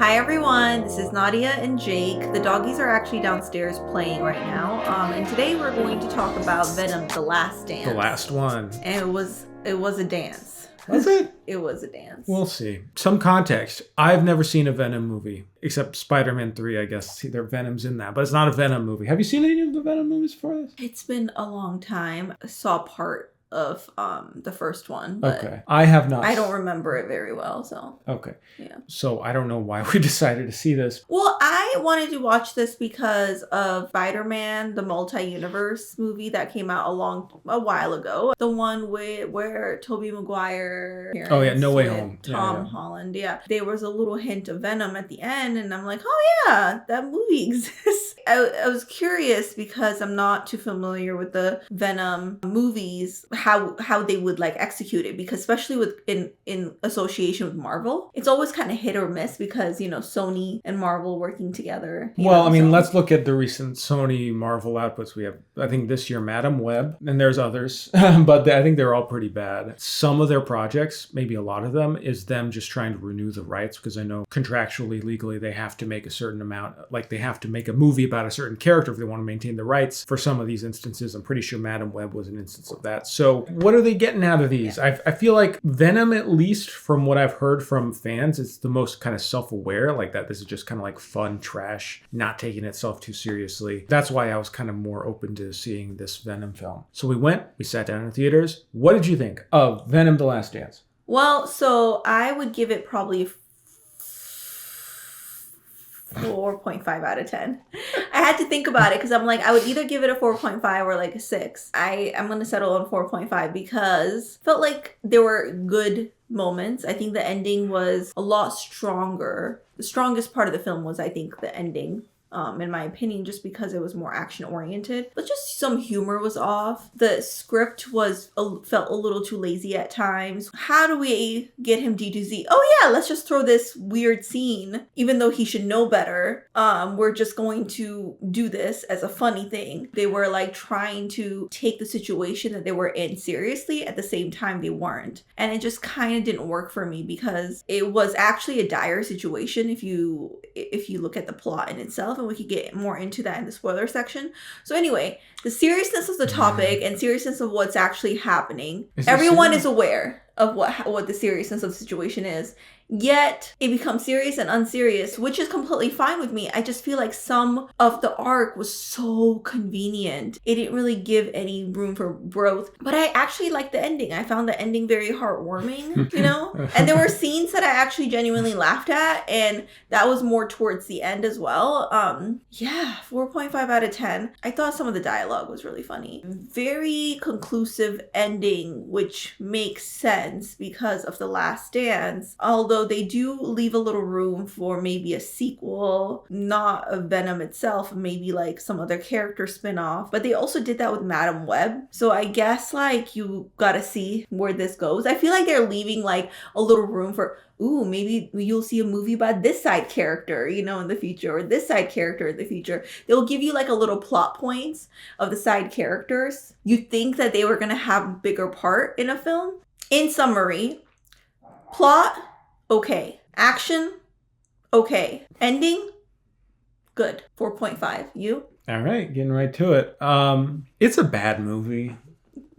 Hi everyone, this is Nadia and Jake. The doggies are actually downstairs playing right now. And today we're going to talk about Venom: The Last Dance. The last one. And it was a dance. Was it? It was a dance. We'll see. Some context. I've never seen a Venom movie, except Spider-Man 3, I guess. See, there Venom's in that, but it's not a Venom movie. Have you seen any of the Venom movies before this? It's been a long time. I saw part of the first one, but okay. I have not. I don't remember it very well, so. Okay. Yeah. So I don't know why we decided to see this. Well, I wanted to watch this because of Spider-Man, the multi-universe movie that came out a while ago. The one where Tobey Maguire. Oh yeah, No Way Home. Tom Holland. Yeah. There was a little hint of Venom at the end, and I'm like, oh yeah, that movie exists. I was curious because I'm not too familiar with the Venom movies, how they would like execute it, because especially with in association with Marvel, it's always kind of hit or miss because, you know, Sony and Marvel working together. Well, I mean, let's look at the recent Sony Marvel outputs. We have, I think this year, Madam Web, and there's others, but I think they're all pretty bad. Some of their projects, maybe a lot of them, is them just trying to renew the rights, because I know contractually, legally, they have to make a certain amount, like they have to make a movie about a certain character if they want to maintain the rights. For some of these instances, I'm pretty sure Madam Web was an instance of that. So what are they getting out of these? I feel like Venom, at least from what I've heard from fans, is the most kind of self-aware, like that this is just kind of like fun trash, not taking itself too seriously. That's why I was kind of more open to seeing this Venom film. So we sat down in theaters. What did you think of Venom: The Last Dance? Well, so I would give it probably 4.5 out of 10. I had to think about it because I'm like, I would either give it a 4.5 or like a 6. I'm going to settle on 4.5 because felt like there were good moments. I think the ending was a lot stronger. The strongest part of the film was, I think, the ending. In my opinion, just because it was more action oriented, but just some humor was off. The script felt a little too lazy at times. How do we get him D2Z? Oh yeah, let's just throw this weird scene, even though he should know better. We're just going to do this as a funny thing. They were like trying to take the situation that they were in seriously, at the same time they weren't, and it just kind of didn't work for me because it was actually a dire situation if you look at the plot in itself. And we could get more into that in the spoiler section. So anyway, the seriousness of the topic and seriousness of what's actually happening. Everyone is aware of what the seriousness of the situation is. Yet it becomes serious and unserious, which is completely fine with me. I just feel like some of the arc was so convenient. It didn't really give any room for growth. But I actually liked the ending. I found the ending very heartwarming, you know? And there were scenes that I actually genuinely laughed at, and that was more towards the end as well. 4.5 out of 10. I thought some of the dialogue was really funny. Very conclusive ending, which makes sense because of The Last Dance. Although they do leave a little room for maybe a sequel, not of Venom itself, maybe like some other character spin-off. But they also did that with Madam Web. So I guess like you gotta see where this goes. I feel like they're leaving like a little room for, ooh, maybe you'll see a movie about this side character, you know, in the future, or this side character in the future. They'll give you like a little plot points of the side characters. You think that they were gonna have a bigger part in a film. In summary, plot, okay. Action, okay. Ending, good. 4.5. You? All right, getting right to it. It's a bad movie.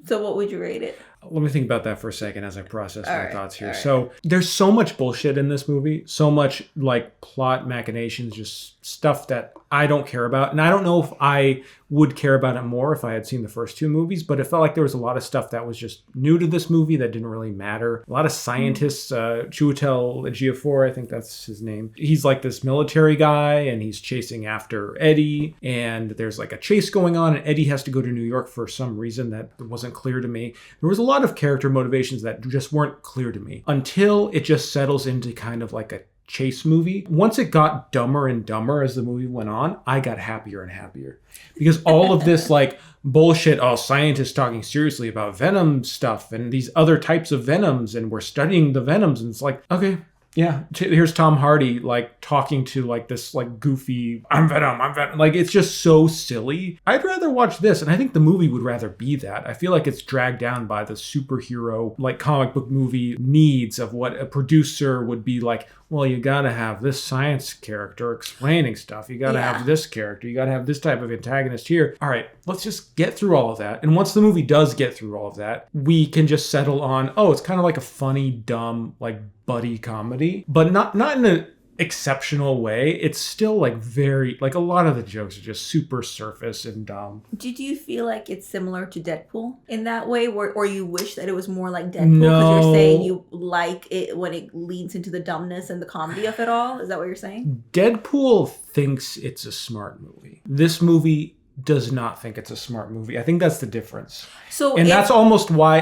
So what would you rate it? Let me think about that for a second as I process my thoughts here. So there's so much bullshit in this movie, so much like plot machinations, just stuff that I don't care about. And I don't know if I would care about it more if I had seen the first two movies, but it felt like there was a lot of stuff that was just new to this movie that didn't really matter. A lot of scientists, Chiwetel Ejiofor, I think that's his name. He's like this military guy and he's chasing after Eddie, and there's like a chase going on and Eddie has to go to New York for some reason that wasn't clear to me. There was a lot of character motivations that just weren't clear to me until it just settles into kind of like a chase movie. Once it got dumber and dumber as the movie went on, I got happier and happier. Because all of this like bullshit, scientists talking seriously about Venom stuff and these other types of Venoms, and we're studying the Venoms, and it's like, okay, Yeah, here's Tom Hardy like talking to like this like goofy, I'm Venom. Like, it's just so silly. I'd rather watch this, and I think the movie would rather be that. I feel like it's dragged down by the superhero like comic book movie needs of what a producer would be like, well, you got to have this science character explaining stuff. You got to have this character. You got to have this type of antagonist here. All right, let's just get through all of that. And once the movie does get through all of that, we can just settle on, oh, it's kind of like a funny, dumb, like buddy comedy, but not in a exceptional way. It's still like very, like a lot of the jokes are just super surface and dumb. Did you feel like it's similar to Deadpool in that way, or you wish that it was more like Deadpool? Because you're saying you like it when it leans into the dumbness and the comedy of it all. Is that what you're saying? Deadpool thinks it's a smart movie. This movie does not think it's a smart movie. I think that's the difference. That's almost why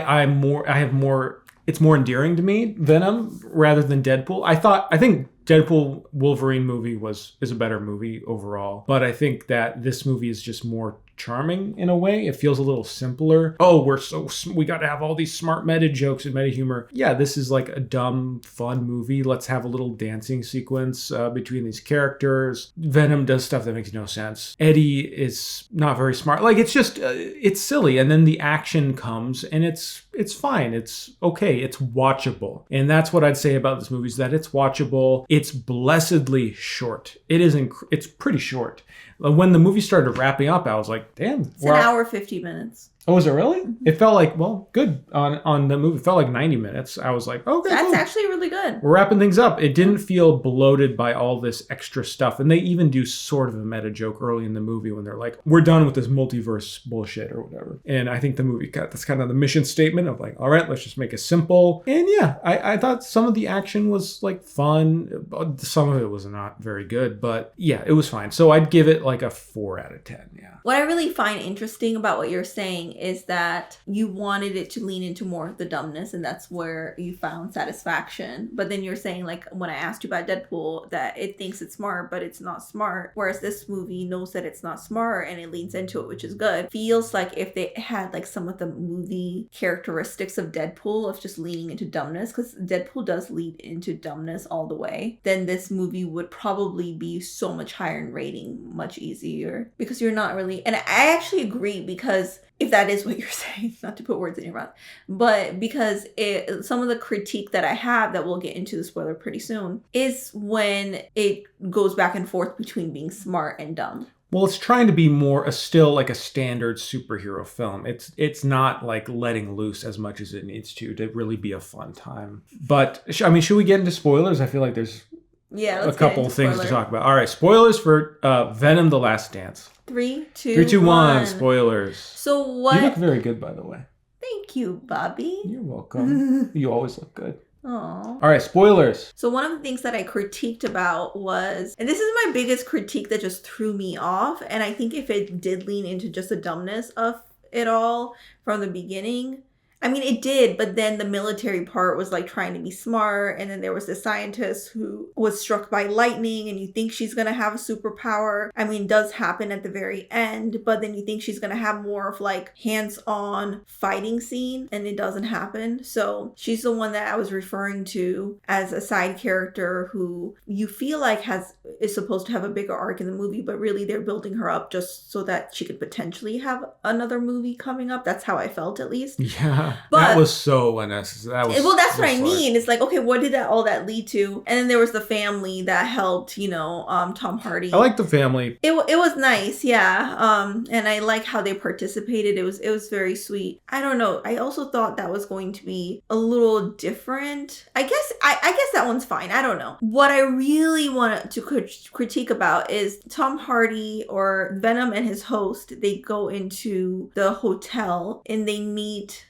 it's more endearing to me, Venom, rather than Deadpool. I think Deadpool Wolverine movie is a better movie overall, but I think that this movie is just more charming in a way. It feels a little simpler. Oh, we got to have all these smart meta jokes and meta humor. Yeah, this is like a dumb, fun movie. Let's have a little dancing sequence between these characters. Venom does stuff that makes no sense. Eddie is not very smart. Like, it's just, it's silly. And then the action comes and it's fine. It's okay. It's watchable. And that's what I'd say about this movie, is that it's watchable. It's blessedly short. It's pretty short. When the movie started wrapping up, I was like, damn. It's an hour, 50 minutes. Oh, was it really? It felt like, well, good on the movie. It felt like 90 minutes. I was like, okay, that's actually really good. We're wrapping things up. It didn't feel bloated by all this extra stuff. And they even do sort of a meta joke early in the movie when they're like, we're done with this multiverse bullshit or whatever. And I think the movie that's kind of the mission statement of like, all right, let's just make it simple. And yeah, I thought some of the action was like fun. Some of it was not very good, but yeah, it was fine. So I'd give it like a 4 out of 10. Yeah. What I really find interesting about what you're saying is that you wanted it to lean into more of the dumbness, and that's where you found satisfaction. But then you're saying, like, when I asked you about Deadpool, that it thinks it's smart, but it's not smart. Whereas this movie knows that it's not smart and it leans into it, which is good. Feels like if they had like some of the movie characteristics of Deadpool of just leaning into dumbness, because Deadpool does lead into dumbness all the way, then this movie would probably be so much higher in rating, much easier, because you're not really, and I actually agree, because if that is what you're saying, not to put words in your mouth, but because some of the critique that I have, that we'll get into the spoiler pretty soon, is when it goes back and forth between being smart and dumb. Well, it's trying to be still like a standard superhero film. It's not like letting loose as much as it needs to really be a fun time. But I mean, should we get into spoilers? I feel like there's a couple things to talk about. All right, spoilers for Venom: The Last Dance. 3, 2, 1. Spoilers. So what? You look very good, by the way. Thank you, Bobby. You're welcome. You always look good. Aww. All right, spoilers. So one of the things that I critiqued about was, and this is my biggest critique that just threw me off, and I think if it did lean into just the dumbness of it all from the beginning, I mean, it did, but then the military part was like trying to be smart. And then there was the scientist who was struck by lightning, and you think she's going to have a superpower. I mean, it does happen at the very end, but then you think she's going to have more of like hands-on fighting scene, and it doesn't happen. So she's the one that I was referring to as a side character who you feel like is supposed to have a bigger arc in the movie, but really they're building her up just so that she could potentially have another movie coming up. That's how I felt, at least. Yeah. But that was so unnecessary. That's what I mean. It's like, okay, what did all that lead to? And then there was the family that helped, Tom Hardy. I like the family. It was nice, yeah. And I like how they participated. It was very sweet. I don't know. I also thought that was going to be a little different. I guess that one's fine. I don't know. What I really want to critique about is Tom Hardy, or Venom, and his host. They go into the hotel and they meet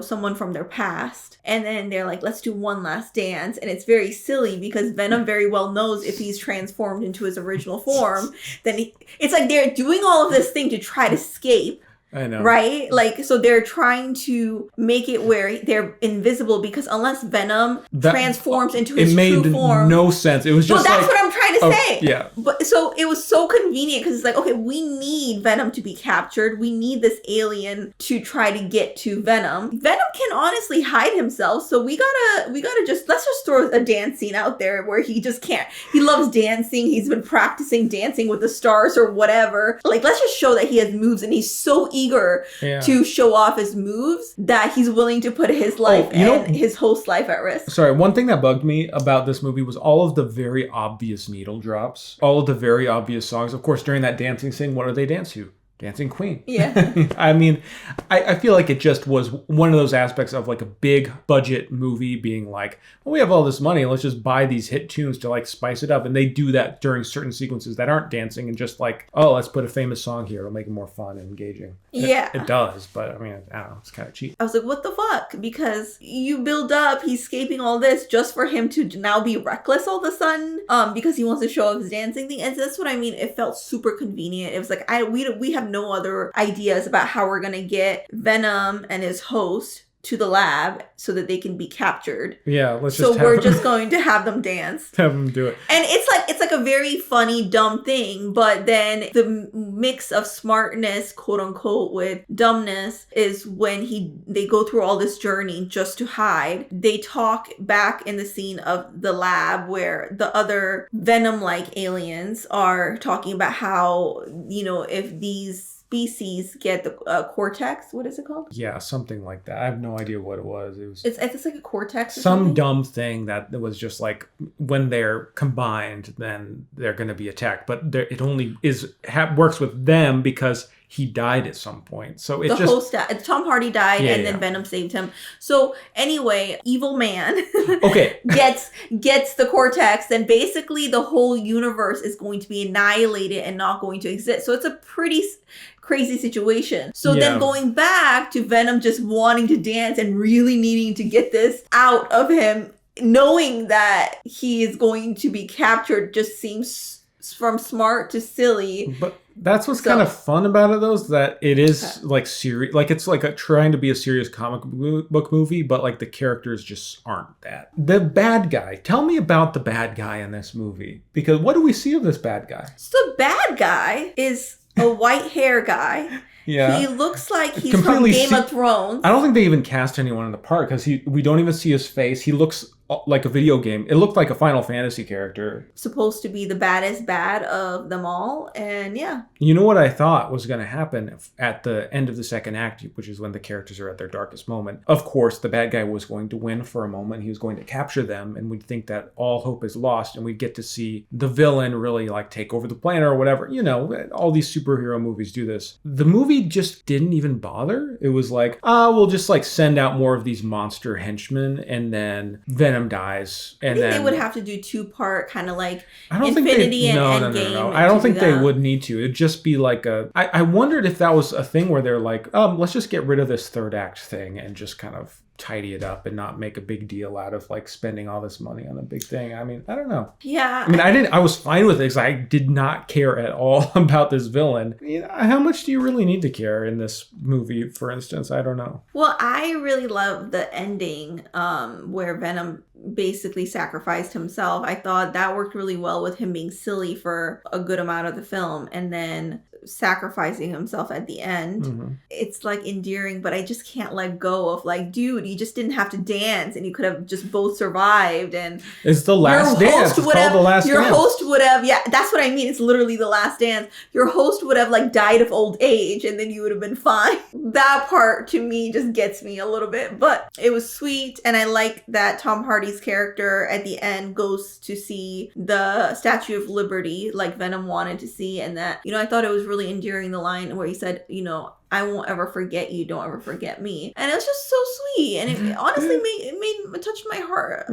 someone from their past, and then they're like, let's do one last dance. And it's very silly because Venom very well knows if he's transformed into his original form, then it's like they're doing all of this thing to try to escape. I know. Right? Like, so they're trying to make it where they're invisible, because unless Venom transforms into his true form. It made no sense. It was just that's what I'm trying to say. Yeah. But so it was so convenient because it's like, okay, we need Venom to be captured. We need this alien to try to get to Venom. Venom can honestly hide himself, so we gotta just let's just throw a dance scene out there where he just can't. He loves dancing. He's been practicing dancing with the stars or whatever. Like, let's just show that he has moves, and he's so eager to show off his moves that he's willing to put his life and his host's life at risk. Sorry, one thing that bugged me about this movie was all of the very obvious needle drops, all of the very obvious songs. Of course, during that dancing scene, what do they dance to? Dancing Queen. Yeah. I mean, I feel like it just was one of those aspects of like a big budget movie being like, well, we have all this money, let's just buy these hit tunes to like spice it up. And they do that during certain sequences that aren't dancing and just like, oh, let's put a famous song here. It'll make it more fun and engaging. Yeah. It does, but I mean, I don't know, it's kind of cheap. I was like, what the fuck? Because you build up, he's escaping all this just for him to now be reckless all of a sudden, because he wants to show off his dancing thing. And that's what I mean. It felt super convenient. It was like, we have no other ideas about how we're going to get Venom and his host to the lab so that they can be captured. Yeah, we're just going to have them dance. Have them do it. And it's like a very funny, dumb thing, but then the mix of smartness, quote unquote, with dumbness is when they go through all this journey just to hide. They talk back in the scene of the lab where the other Venom-like aliens are talking about how, if these species get the cortex. What is it called? Yeah, something like that. I have no idea what it was. It's like a cortex or some something? dumb thing that was just like when they're combined, then they're going to be attacked. But it only works with them because he died at some point. So it's host died. Tom Hardy died, and then Venom saved him. So anyway, evil man gets the cortex, and basically the whole universe is going to be annihilated and not going to exist. So it's a pretty crazy situation. So then going back to Venom just wanting to dance and really needing to get this out of him, knowing that he is going to be captured, just seems from smart to silly. But that's what's kind of fun about it, though, is that it is like serious. Like it's like trying to be a serious comic book movie, but like the characters just aren't that. The bad guy. Tell me about the bad guy in this movie, because what do we see of this bad guy? So the bad guy is a white hair guy. Yeah. He looks like he's from Game of Thrones. I don't think they even cast anyone in the part because we don't even see his face. He looks like a video game. It looked like a Final Fantasy character. Supposed to be the baddest bad of them all. And yeah. You know what I thought was going to happen at the end of the second act, which is when the characters are at their darkest moment. Of course, the bad guy was going to win for a moment. He was going to capture them, and we'd think that all hope is lost, and we'd get to see the villain really like take over the planet or whatever. All these superhero movies do this. The movie just didn't even bother. It was like, we'll just like send out more of these monster henchmen, and then Venom dies. And I think then they would have to do 2-part, kind of like Infinity and Endgame. No. I don't think they would need to. It'd just be like I wondered if that was a thing where they're like, let's just get rid of this third act thing and just kind of tidy it up and not make a big deal out of like spending all this money on a big thing. I mean, I don't know. Yeah. I mean, I was fine with it because I did not care at all about this villain. How much do you really need to care in this movie, for instance? I don't know. Well, I really love the ending where Venom basically sacrificed himself. I thought that worked really well with him being silly for a good amount of the film and then sacrificing himself at the end. Mm-hmm. It's like endearing, but I just can't let go of like, dude, you just didn't have to dance and you could have just both survived. And it's the last dance. It's called the last dance. Your host would have, that's what I mean. It's literally the last dance. Your host would have like died of old age and then you would have been fine. That part to me just gets me a little bit, but it was sweet. And I like that Tom Hardy's character at the end goes to see the Statue of Liberty like Venom wanted to see. And that, I thought it was really endearing, the line where he said, I won't ever forget you, don't ever forget me. And it was just so sweet. And it honestly it touched my heart.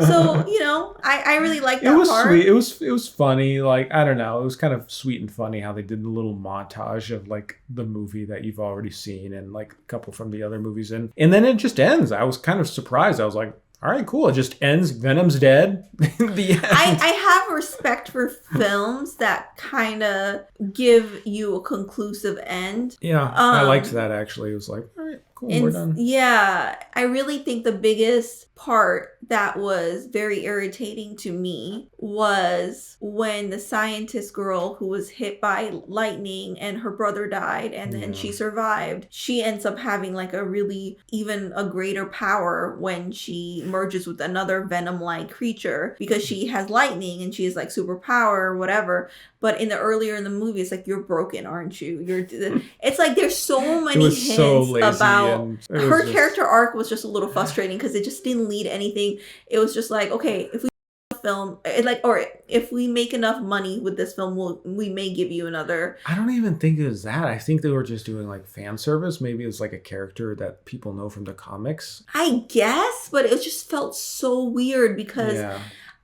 So, I really liked that part. It was sweet. It was funny. Like, I don't know. It was kind of sweet and funny how they did a little montage of like the movie that you've already seen and like a couple from the other movies. And then it just ends. I was kind of surprised. I was like, all right, cool. It just ends. Venom's dead. The end. I have respect for films that kind of give you a conclusive end. Yeah, I liked that actually. It was like, all right, cool, we're done. Yeah, I really think the biggest part that was very irritating to me was when the scientist girl who was hit by lightning and her brother died and then she survived, she ends up having like a really even a greater power when she merges with another Venom-like creature because she has lightning and she has like superpower or whatever. But earlier in the movie, it's like, you're broken, aren't you? It's like there's so many hints about her character arc was just a little frustrating because it just didn't lead anything. It was just like, okay, if we film or if we make enough money with this film, we may give you another. I don't even think it was that. I think they were just doing like fan service. Maybe it was like a character that people know from the comics. I guess, but it just felt so weird because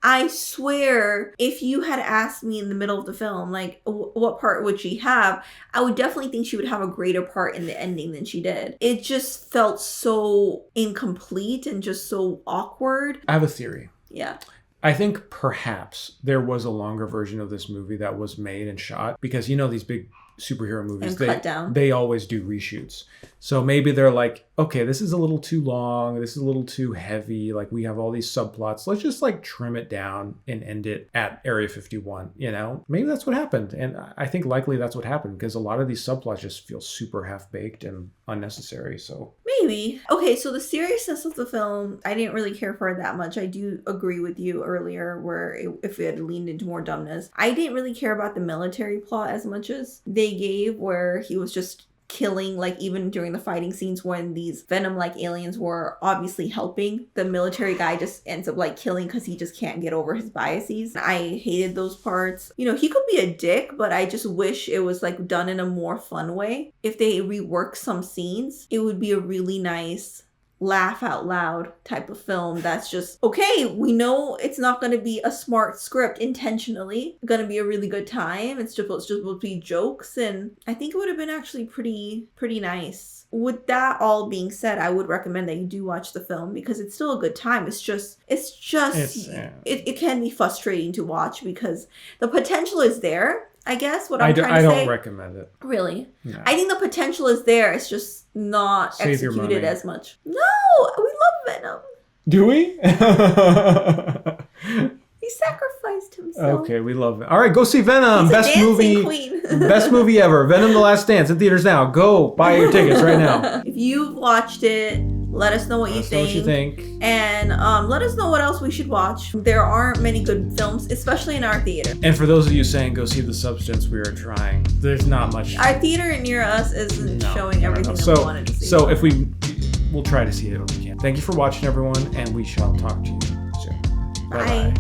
I swear, if you had asked me in the middle of the film, like, what part would she have? I would definitely think she would have a greater part in the ending than she did. It just felt so incomplete and just so awkward. I have a theory. Yeah. I think perhaps there was a longer version of this movie that was made and shot because, you know, these big superhero movies, they always do reshoots. So maybe they're like, okay, this is a little too long. This is a little too heavy. Like, we have all these subplots. Let's just like trim it down and end it at Area 51, you know? Maybe that's what happened. And I think likely that's what happened because a lot of these subplots just feel super half-baked and unnecessary. So maybe. Okay, so the seriousness of the film, I didn't really care for it that much. I do agree with you earlier where if it had leaned into more dumbness. I didn't really care about the military plot as much as they gave, where he was just killing, like, even during the fighting scenes when these Venom-like aliens were obviously helping, the military guy just ends up like killing because he just can't get over his biases. I hated those parts. You know, he could be a dick, but I just wish it was like done in a more fun way. If they rework some scenes, it would be a really nice laugh out loud type of film that's just, okay, we know it's not going to be a smart script intentionally. It's going to be a really good time. It's just supposed to be jokes, and I think it would have been actually pretty nice. With that all being said, I would recommend that you do watch the film because it's still a good time. It can be frustrating to watch because the potential is there. I guess what I'm trying to say. I don't recommend it. Really? No. I think the potential is there. It's just not executed as much. No, we love Venom. Do we? He sacrificed himself. Okay, we love it. All right, go see Venom. Best movie. Queen. Best movie ever. Venom: The Last Dance in theaters now. Go buy your tickets right now. If you've watched it, let us know what you think. And let us know what else we should watch. There aren't many good films, especially in our theater. And for those of you saying go see The Substance, we are trying. There's not much. Our theater near us isn't showing everything that we wanted to see. So we'll try to see it when we can. Thank you for watching, everyone, and we shall talk to you soon. Bye-bye.